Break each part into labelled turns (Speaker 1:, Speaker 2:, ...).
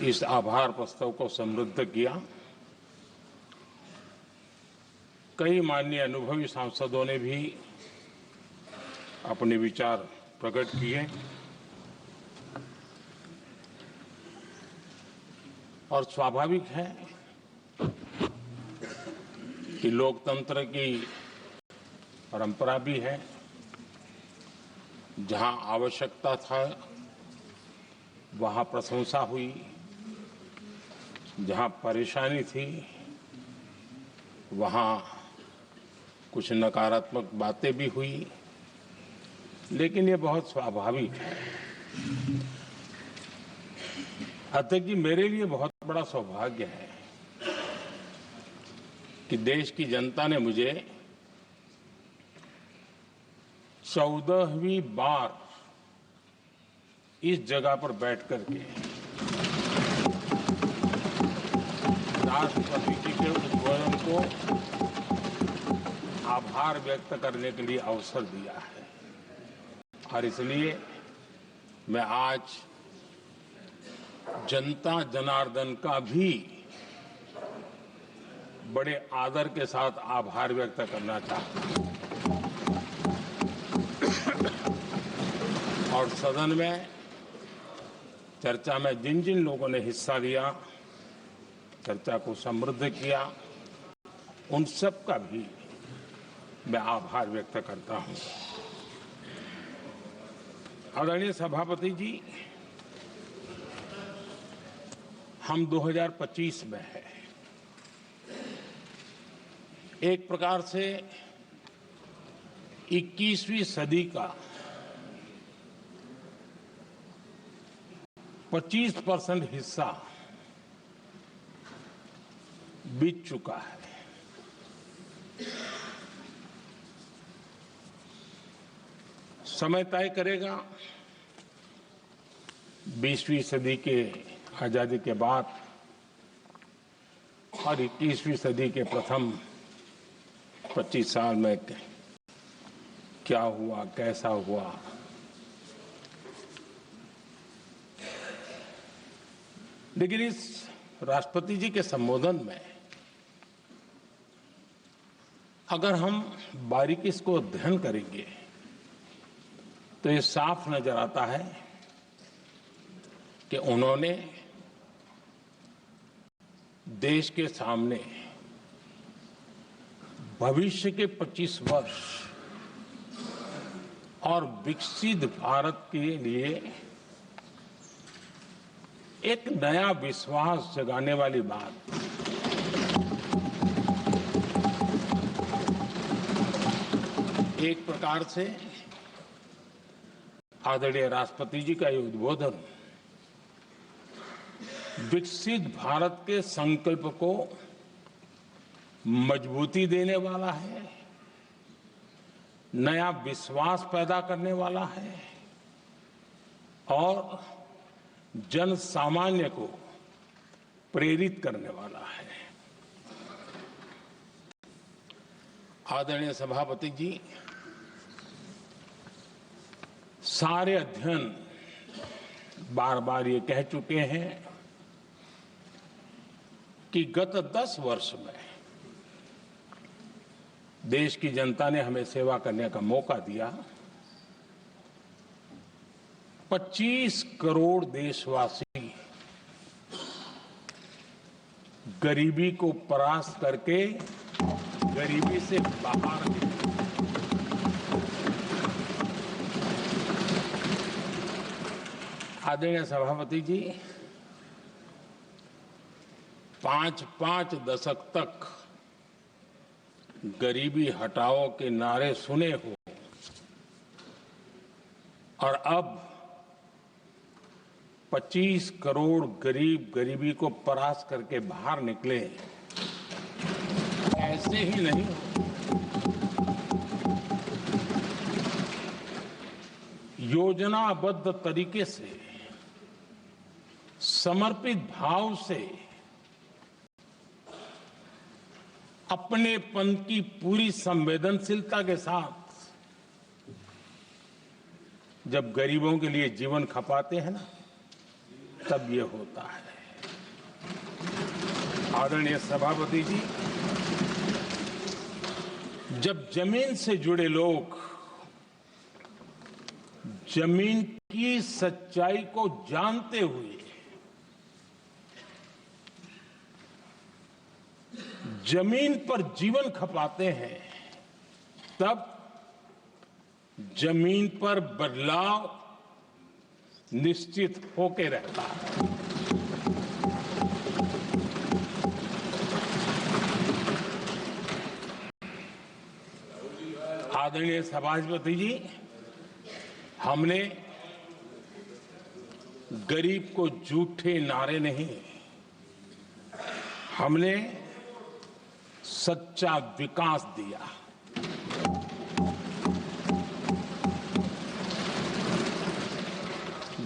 Speaker 1: इस आभार प्रस्ताव को समृद्ध किया। कई माननीय अनुभवी सांसदों ने भी अपने विचार प्रकट किए और स्वाभाविक है कि लोकतंत्र की परंपरा भी है। जहां आवश्यकता था वहां प्रशंसा हुई, जहां परेशानी थी वहां कुछ नकारात्मक बातें भी हुई, लेकिन ये बहुत स्वाभाविक है। अध्यक्ष जी, मेरे लिए बहुत बड़ा सौभाग्य है कि देश की जनता ने मुझे 14वीं बार इस जगह पर बैठकर के राष्ट्रपति जी के उद्बोधन को आभार व्यक्त करने के लिए अवसर दिया है। और इसलिए मैं आज जनता जनार्दन का भी बड़े आदर के साथ आभार व्यक्त करना चाहता हूं। और सदन में चर्चा में जिन जिन लोगों ने हिस्सा लिया, चर्चा को समृद्ध किया, उन सब का भी मैं आभार व्यक्त करता हूं। आदरणीय सभापति जी, हम 2025 में हैं। एक प्रकार से 21वीं सदी का 25% हिस्सा बीत चुका है। समय तय करेगा 20वीं सदी के आजादी के बाद और 21वीं सदी के प्रथम 25 साल में क्या हुआ, कैसा हुआ। लेकिन इस राष्ट्रपति जी के संबोधन में अगर हम बारीकी इसको अध्ययन करेंगे तो ये साफ नजर आता है कि उन्होंने देश के सामने भविष्य के 25 वर्ष और विकसित भारत के लिए एक नया विश्वास जगाने वाली बात, एक प्रकार से आदरणीय राष्ट्रपति जी का ये उद्बोधन विकसित भारत के संकल्प को मजबूती देने वाला है, नया विश्वास पैदा करने वाला है और जन सामान्य को प्रेरित करने वाला है। आदरणीय सभापति जी, सारे अध्ययन बार बार ये कह चुके हैं कि गत 10 वर्ष में देश की जनता ने हमें सेवा करने का मौका दिया। 25 करोड़ देशवासी गरीबी को परास्त करके गरीबी से बाहर निकले। आदरणीय सभापति जी, 5 दशक तक गरीबी हटाओ के नारे सुने हो और अब 25 करोड़ गरीब गरीबी को परास्त करके बाहर निकले, ऐसे ही नहीं। योजनाबद्ध तरीके से, समर्पित भाव से, अपनेपन की पूरी संवेदनशीलता के साथ जब गरीबों के लिए जीवन खपाते हैं ना, तब ये होता है। आदरणीय सभापति जी, जब जमीन से जुड़े लोग जमीन की सच्चाई को जानते हुए जमीन पर जीवन खपाते हैं, तब जमीन पर बदलाव निश्चित होके रहता है। आदरणीय सभापति जी, हमने गरीब को झूठे नारे नहीं, हमने सच्चा विकास दिया।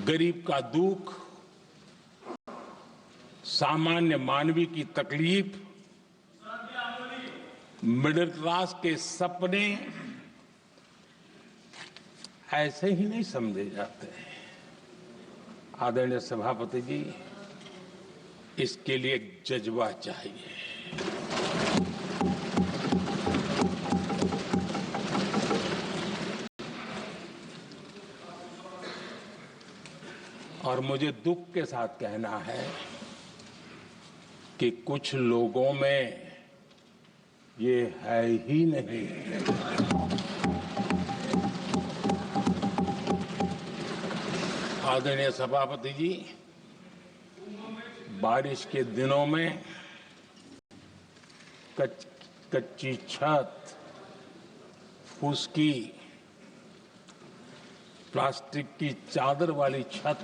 Speaker 1: गरीब का दुख, सामान्य मानवी की तकलीफ, मिडिल क्लास के सपने ऐसे ही नहीं समझे जाते हैं। आदरणीय सभापति जी, इसके लिए एक जज्बा चाहिए। और मुझे दुख के साथ कहना है कि कुछ लोगों में ये है ही नहीं। आदरणीय सभापति जी, बारिश के दिनों में कच्ची छत, फुसकी, प्लास्टिक की चादर वाली छत,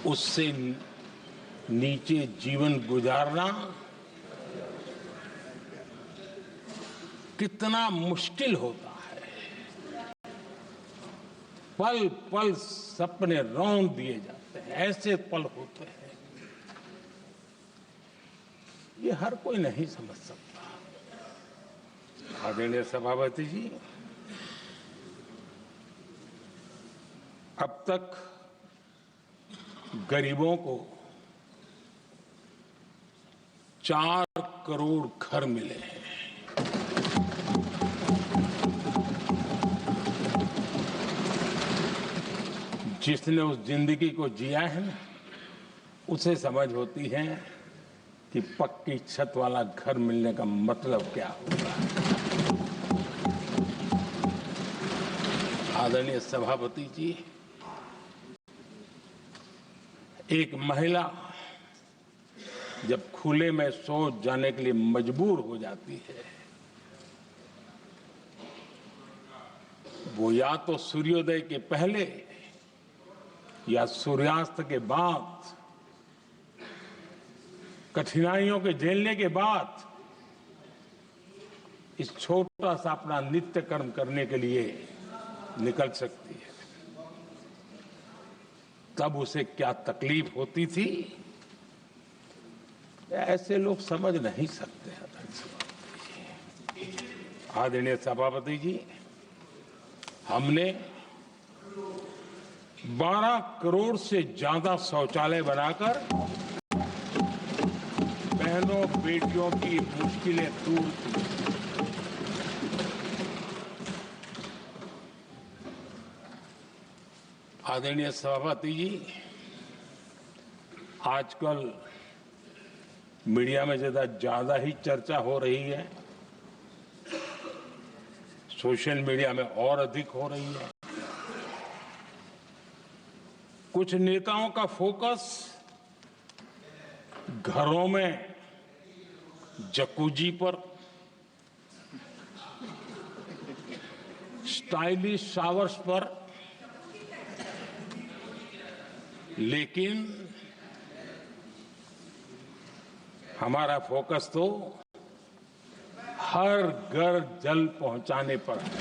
Speaker 1: उससे नीचे जीवन गुजारना कितना मुश्किल होता है। पल पल सपने रौंद दिए जाते हैं, ऐसे पल होते हैं, ये हर कोई नहीं समझ सकता। आदरणीय सभापति जी, अब तक गरीबों को 4 करोड़ घर मिले हैं। जिसने उस जिंदगी को जिया है ना, उसे समझ होती है कि पक्की छत वाला घर मिलने का मतलब क्या होगा। आदरणीय सभापति जी, एक महिला जब खुले में शौच जाने के लिए मजबूर हो जाती है, वो या तो सूर्योदय के पहले या सूर्यास्त के बाद, कठिनाइयों के झेलने के बाद इस छोटा सा अपना नित्य कर्म करने के लिए निकल सकती है। तब उसे क्या तकलीफ होती थी, ऐसे लोग समझ नहीं सकते। आदरणीय सभापति जी, हमने 12 करोड़ से ज्यादा शौचालय बनाकर बहनों बेटियों की मुश्किलें दूर की। आदरणीय सभापति जी, आजकल मीडिया में ज्यादा ही चर्चा हो रही है, सोशल मीडिया में और अधिक हो रही है। कुछ नेताओं का फोकस घरों में जकूजी पर, स्टाइलिश शावर्स पर, लेकिन हमारा फोकस तो हर घर जल पहुंचाने पर है।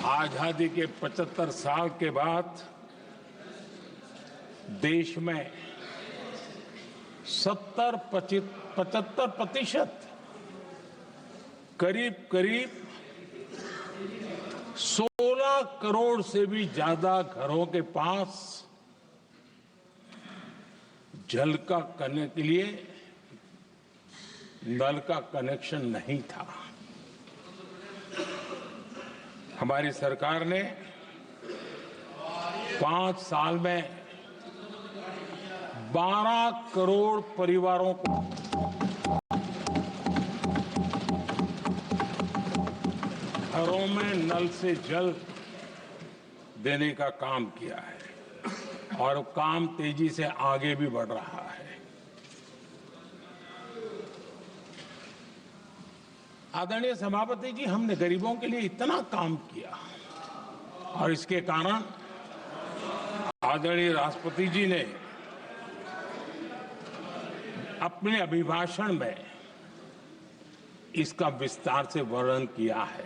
Speaker 1: आजादी के 75 साल के बाद देश में 70-75% करीब करीब 16 करोड़ से भी ज्यादा घरों के पास जल का करने के लिए नल का कनेक्शन नहीं था। हमारी सरकार ने 5 साल में 12 करोड़ परिवारों को घरों में नल से जल देने का काम किया है और काम तेजी से आगे भी बढ़ रहा है। आदरणीय सभापति जी, हमने गरीबों के लिए इतना काम किया और इसके कारण आदरणीय राष्ट्रपति जी ने अपने अभिभाषण में इसका विस्तार से वर्णन किया है।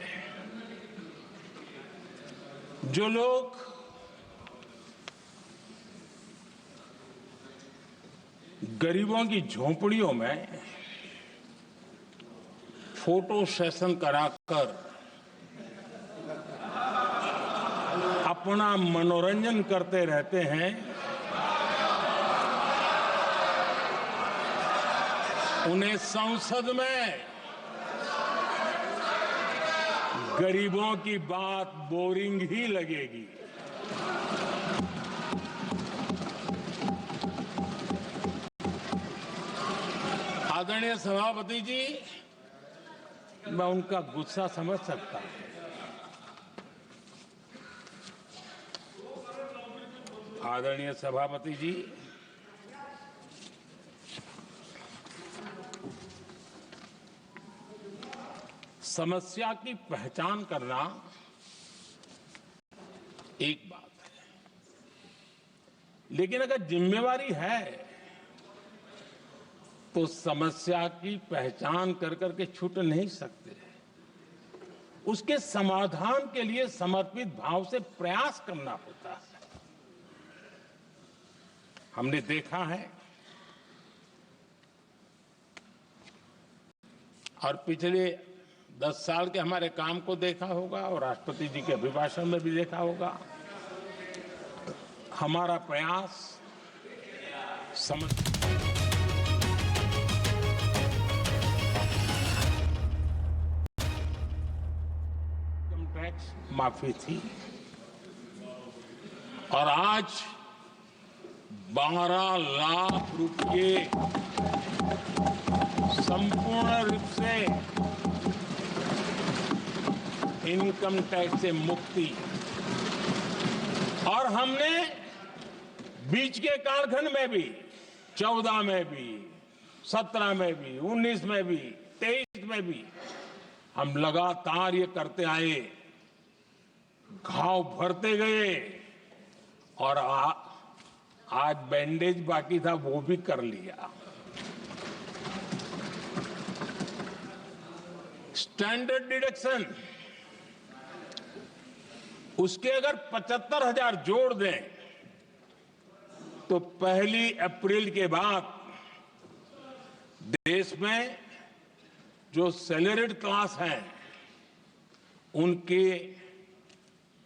Speaker 1: जो लोग गरीबों की झोंपड़ियों में फोटो सेशन कराकर अपना मनोरंजन करते रहते हैं, उन्हें संसद में गरीबों की बात बोरिंग ही लगेगी। आदरणीय सभापति जी, मैं उनका गुस्सा समझ सकता हूं। आदरणीय सभापति जी, समस्या की पहचान करना एक बात है, लेकिन अगर जिम्मेवारी है तो समस्या की पहचान कर करके छूट नहीं सकते। उसके समाधान के लिए समर्पित भाव से प्रयास करना होता है। हमने देखा है और पिछले 10 साल के हमारे काम को देखा होगा और राष्ट्रपति जी के अभिभाषण में भी देखा होगा। हमारा प्रयास इनकम टैक्स माफी थी और आज 12 लाख रुपये संपूर्ण रूप से इनकम टैक्स से मुक्ति। और हमने बीच के कालखंड में भी 14 में भी 17 में भी 19 में भी 23 में भी हम लगातार ये करते आए, घाव भरते गए और आज बैंडेज बाकी था वो भी कर लिया। स्टैंडर्ड डिडक्शन उसके अगर 75,000 जोड़ दें तो 1 अप्रैल के बाद देश में जो सैलरीड क्लास हैं उनके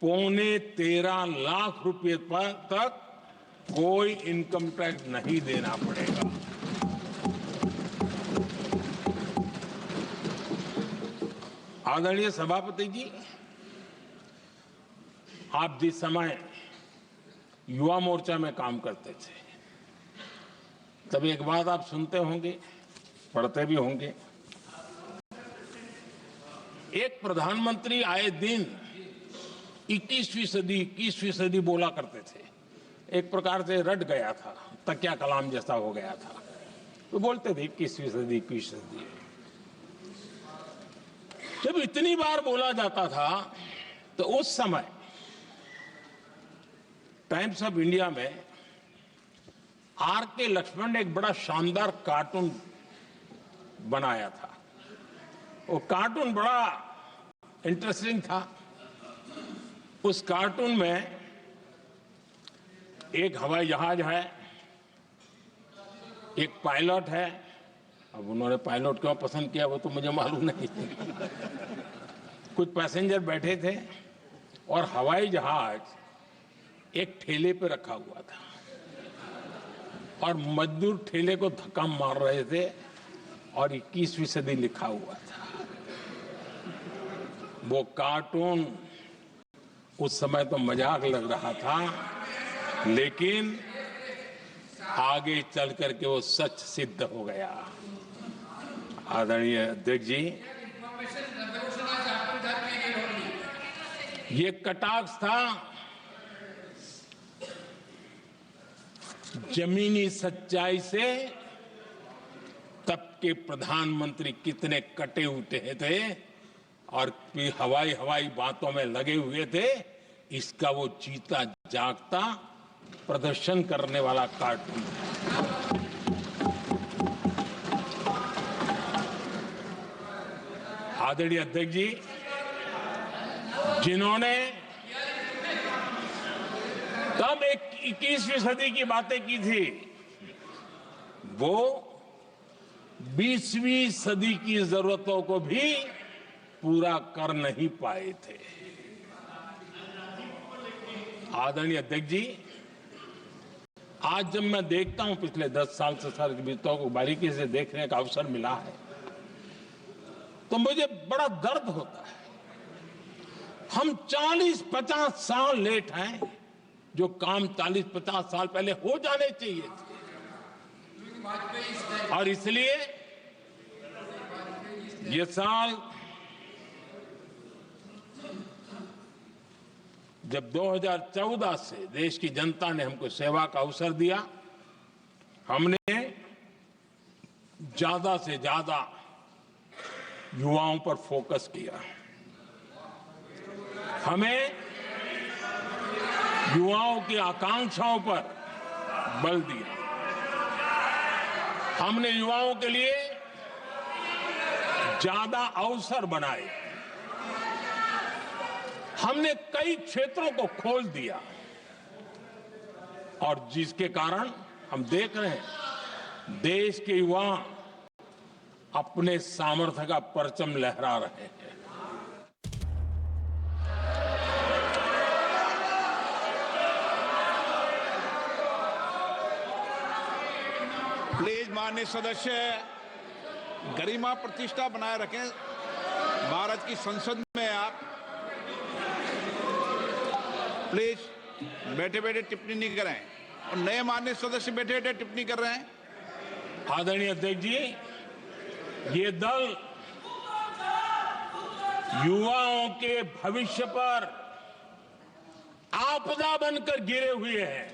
Speaker 1: 13.25 लाख रुपए तक कोई इनकम टैक्स नहीं देना पड़ेगा। आदरणीय सभापति जी, आप जिस समय युवा मोर्चा में काम करते थे तब एक बात आप सुनते होंगे, पढ़ते भी होंगे। एक प्रधानमंत्री आए दिन 21वीं सदी बोला करते थे। एक प्रकार से रट गया था, तकिया कलाम जैसा हो गया था, तो बोलते थे 21वीं सदी। जब इतनी बार बोला जाता था तो उस समय टाइम्स ऑफ इंडिया में आर.के. लक्ष्मण ने एक बड़ा शानदार कार्टून बनाया था। वो कार्टून बड़ा इंटरेस्टिंग था। उस कार्टून में एक हवाई जहाज है एक पायलट है, अब उन्होंने पायलट क्यों पसंद किया वो तो मुझे मालूम नहीं। कुछ पैसेंजर बैठे थे और हवाई जहाज एक ठेले पे रखा हुआ था और मजदूर ठेले को धक्का मार रहे थे और 21वीं सदी लिखा हुआ था। वो कार्टून उस समय तो मजाक लग रहा था, लेकिन आगे चल करके वो सच सिद्ध हो गया। आदरणीय अध्यक्ष जी, ये कटाक्ष था जमीनी सच्चाई से तब के प्रधानमंत्री कितने कटे उठे थे और हवाई बातों में लगे हुए थे, इसका वो जीता जागता प्रदर्शन करने वाला कार्टून है। आदरणीय अध्यक्ष जी, जिन्होंने तब 21वीं सदी की बातें की थी, वो 20वीं सदी की जरूरतों को भी पूरा कर नहीं पाए थे। आदरणीय अध्यक्ष जी, आज जब मैं देखता हूं, पिछले 10 साल से सर बीतों को बारीकी से देखने का अवसर मिला है, तो मुझे बड़ा दर्द होता है। हम 40-50 साल लेट हैं, जो काम 40-50 साल पहले हो जाने चाहिए थे। और इसलिए ये साल जब 2014 से देश की जनता ने हमको सेवा का अवसर दिया, हमने ज्यादा से ज्यादा युवाओं पर फोकस किया। हमें युवाओं की आकांक्षाओं पर बल दिया। हमने युवाओं के लिए ज्यादा अवसर बनाए। हमने कई क्षेत्रों को खोल दिया और जिसके कारण हम देख रहे हैं देश के युवा अपने सामर्थ्य का परचम लहरा रहे हैं।
Speaker 2: प्लीज माननीय सदस्य गरिमा प्रतिष्ठा बनाए रखें। भारत की संसद में आप प्लीज बैठे बैठे टिप्पणी नहीं करें और नए माननीय सदस्य बैठे बैठे टिप्पणी कर रहे हैं।
Speaker 1: आदरणीय अध्यक्ष जी, ये दल युवाओं के भविष्य पर आपदा बनकर गिरे हुए हैं।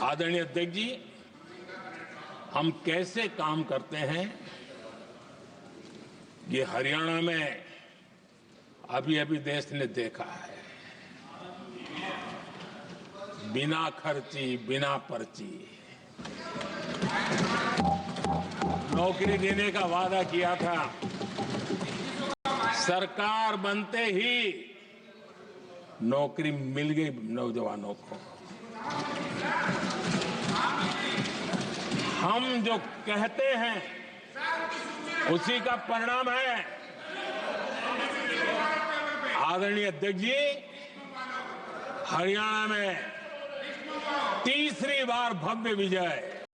Speaker 1: आदरणीय अध्यक्ष जी, हम कैसे काम करते हैं, ये हरियाणा में अभी अभी देश ने देखा है। बिना खर्ची, बिना पर्ची नौकरी देने का वादा किया था। सरकार बनते ही नौकरी मिल गई नौजवानों को। हम जो कहते हैं उसी का परिणाम है। आदरणीय अध्यक्ष जी, हरियाणा में तीसरी बार भव्य विजय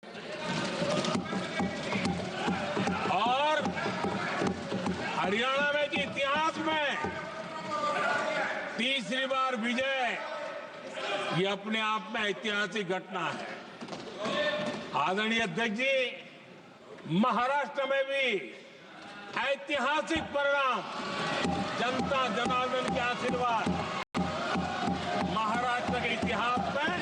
Speaker 1: और हरियाणा में के इतिहास में तीसरी बार विजय, ये अपने आप में ऐतिहासिक घटना है। आदरणीय अध्यक्ष जी, महाराष्ट्र में भी ऐतिहासिक परिणाम, जनता जनार्दन के आशीर्वाद। महाराष्ट्र के इतिहास में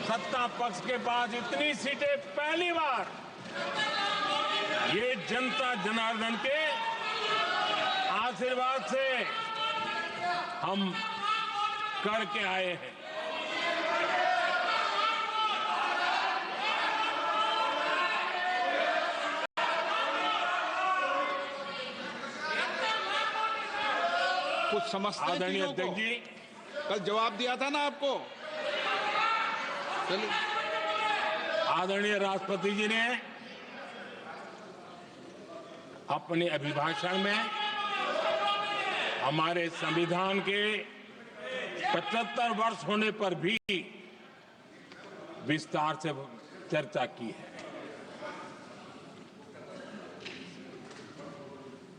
Speaker 1: सत्ता पक्ष के पास इतनी सीटें पहली बार, ये जनता जनार्दन के आशीर्वाद से हम करके आए हैं।
Speaker 2: कुछ समझते
Speaker 1: आदरणीय अध्यक्ष जी,
Speaker 2: कल जवाब दिया था ना आपको। चलिए।
Speaker 1: आदरणीय राष्ट्रपति जी ने अपने अभिभाषण में हमारे संविधान के 75 वर्ष होने पर भी विस्तार से चर्चा की है।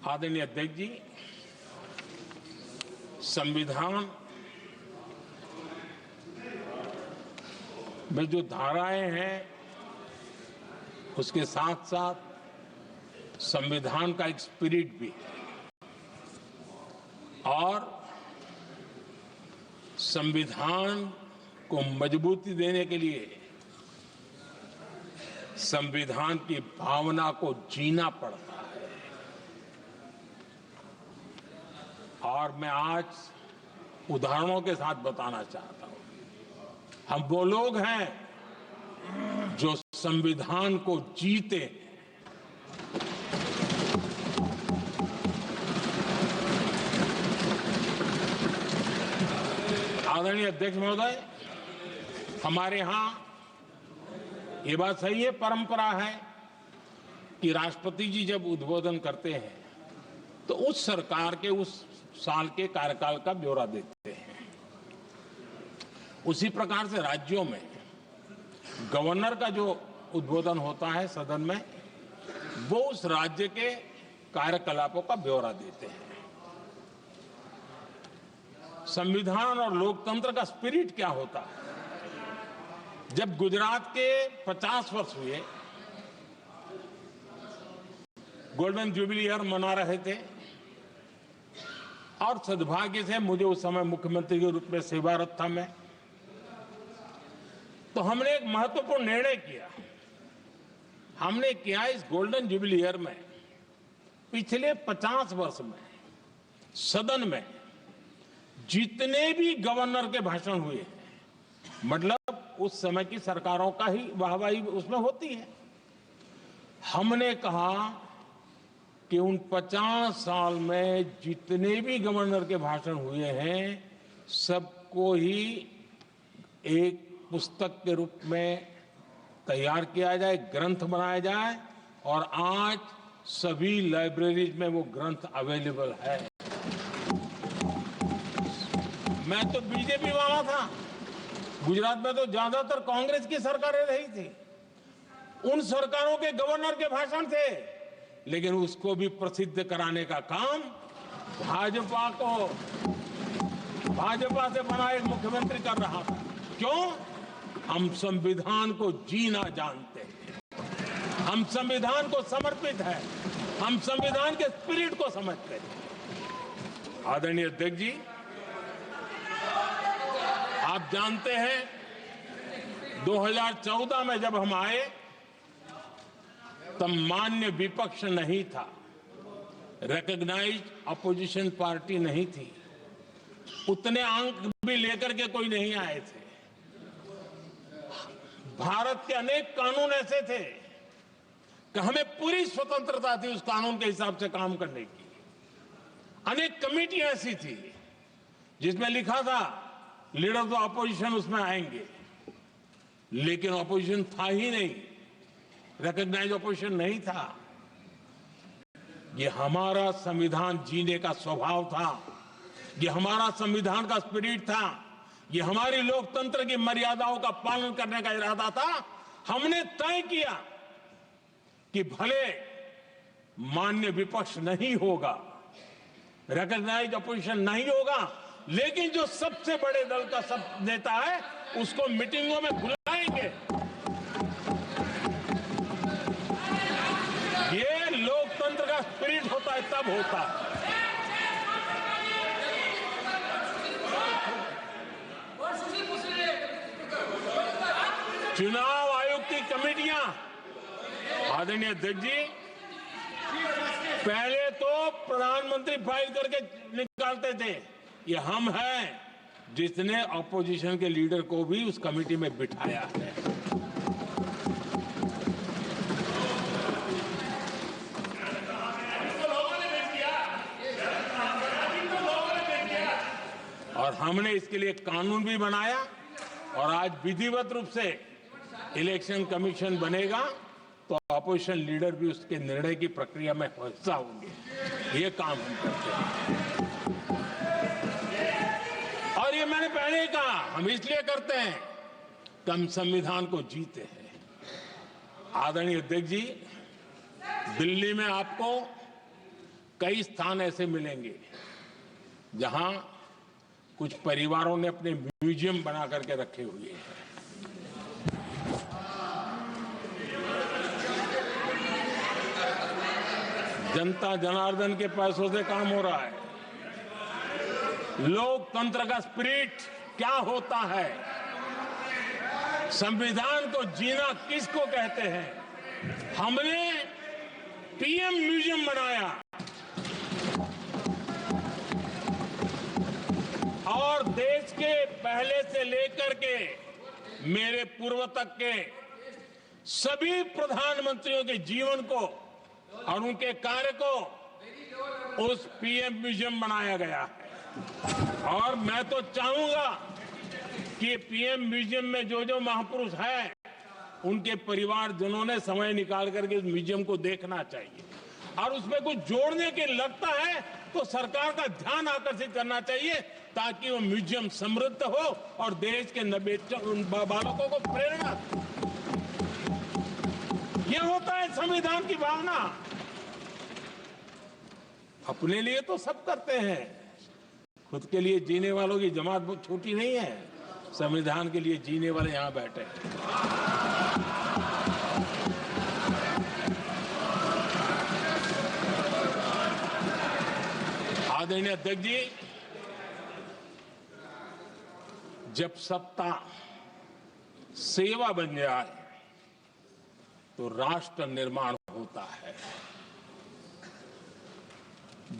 Speaker 1: आदरणीय अध्यक्ष जी, संविधान में जो धाराएं हैं उसके साथ साथ संविधान का एक स्पिरिट भी है और संविधान को मजबूती देने के लिए संविधान की भावना को जीना पड़ता है। और मैं आज उदाहरणों के साथ बताना चाहता हूं। हम वो लोग हैं जो संविधान को जीते हैं। आदरणीय अध्यक्ष महोदय, हमारे यहां ये बात सही है, परंपरा है कि राष्ट्रपति जी जब उद्बोधन करते हैं तो उस सरकार के उस साल के कार्यकाल का ब्यौरा देते हैं। उसी प्रकार से राज्यों में गवर्नर का जो उद्बोधन होता है सदन में, वो उस राज्य के कार्यकलापों का ब्यौरा देते हैं। संविधान और लोकतंत्र का स्पिरिट क्या होता है? जब गुजरात के 50 वर्ष हुए, गोल्डन जुबली ईयर मना रहे थे और सद्भाग्य से मुझे उस समय मुख्यमंत्री के रूप में सेवारत था मैं, तो हमने एक महत्वपूर्ण निर्णय किया। हमने किया इस गोल्डन जुबली ईयर में पिछले 50 वर्ष में सदन में जितने भी गवर्नर के भाषण हुए, मतलब उस समय की सरकारों का ही वाहवाही उसमें होती है, हमने कहा कि उन 50 साल में जितने भी गवर्नर के भाषण हुए हैं सबको ही एक पुस्तक के रूप में तैयार किया जाए, ग्रंथ बनाया जाए और आज सभी लाइब्रेरीज में वो ग्रंथ अवेलेबल है। मैं तो बीजेपी वाला था, गुजरात में तो ज्यादातर कांग्रेस की सरकारें रही थी, उन सरकारों के गवर्नर के भाषण थे, लेकिन उसको भी प्रसिद्ध कराने का काम भाजपा से बना एक मुख्यमंत्री कर रहा था। क्यों? हम संविधान को जीना जानते हैं, हम संविधान को समर्पित हैं, हम संविधान के स्पिरिट को समझते हैं। आदरणीय अध्यक्ष जी, आप जानते हैं 2014 में जब हम आए तब मान्य विपक्ष नहीं था, रिकॉग्नाइज्ड अपोजिशन पार्टी नहीं थी, उतने अंक भी लेकर के कोई नहीं आए थे। भारत के अनेक कानून ऐसे थे कि हमें पूरी स्वतंत्रता थी उस कानून के हिसाब से काम करने की। अनेक कमेटियां ऐसी थी जिसमें लिखा था लीडर्स ऑफ अपोजिशन उसमें आएंगे, लेकिन अपोजिशन था ही नहीं, रिकॉग्नाइज्ड अपोजिशन नहीं था। ये हमारा संविधान जीने का स्वभाव था, ये हमारा संविधान का स्पिरिट था, ये हमारी लोकतंत्र की मर्यादाओं का पालन करने का इरादा था। हमने तय किया कि भले मान्य विपक्ष नहीं होगा, रिकॉग्नाइज्ड अपोजिशन नहीं होगा, लेकिन जो सबसे बड़े दल का सब नेता है उसको मीटिंगों में बुलाएंगे। ये लोकतंत्र का स्पिरिट होता है, तब होता है। चुनाव आयोग की कमेटियां, आदरणीय अध्यक्ष जी, पहले तो प्रधानमंत्री फाइल करके निकालते थे। ये हम हैं जिसने ऑपोजिशन के लीडर को भी उस कमेटी में बिठाया है। और हमने इसके लिए कानून भी बनाया और आज विधिवत रूप से इलेक्शन कमीशन बनेगा तो अपोजिशन लीडर भी उसके निर्णय की प्रक्रिया में हिस्सा होंगे। ये काम हम करते हैं और ये मैंने पहले ही कहा, हम इसलिए करते हैं कि हम संविधान को जीते हैं। आदरणीय अध्यक्ष जी, दिल्ली में आपको कई स्थान ऐसे मिलेंगे जहां कुछ परिवारों ने अपने म्यूजियम बना करके रखे हुए हैं। जनता जनार्दन के पैसों से काम हो रहा है। लोकतंत्र का स्पिरिट क्या होता है, संविधान को जीना किसको कहते हैं, हमने पीएम म्यूजियम बनाया और देश के पहले से लेकर के मेरे पूर्व तक के सभी प्रधानमंत्रियों के जीवन को और उनके कार्य को उस पीएम म्यूजियम बनाया गया है। और मैं तो चाहूंगा कि पीएम म्यूजियम में जो जो महापुरुष हैं उनके परिवारजनों ने समय निकाल करके इस म्यूजियम को देखना चाहिए और उसमें कुछ जोड़ने के लगता है तो सरकार का ध्यान आकर्षित करना चाहिए ताकि वो म्यूजियम समृद्ध हो और देश के बालकों को प्रेरणा। ये होता है संविधान की भावना। अपने लिए तो सब करते हैं, खुद के लिए जीने वालों की जमात बहुत छोटी नहीं है। संविधान के लिए जीने वाले यहां बैठे हैं। आदरणीय अध्यक्ष जी, जब सत्ता सेवा बन जाए तो राष्ट्र निर्माण होता है।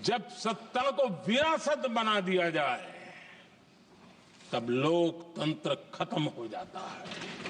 Speaker 1: जब सत्ता को विरासत बना दिया जाए तब लोकतंत्र खत्म हो जाता है।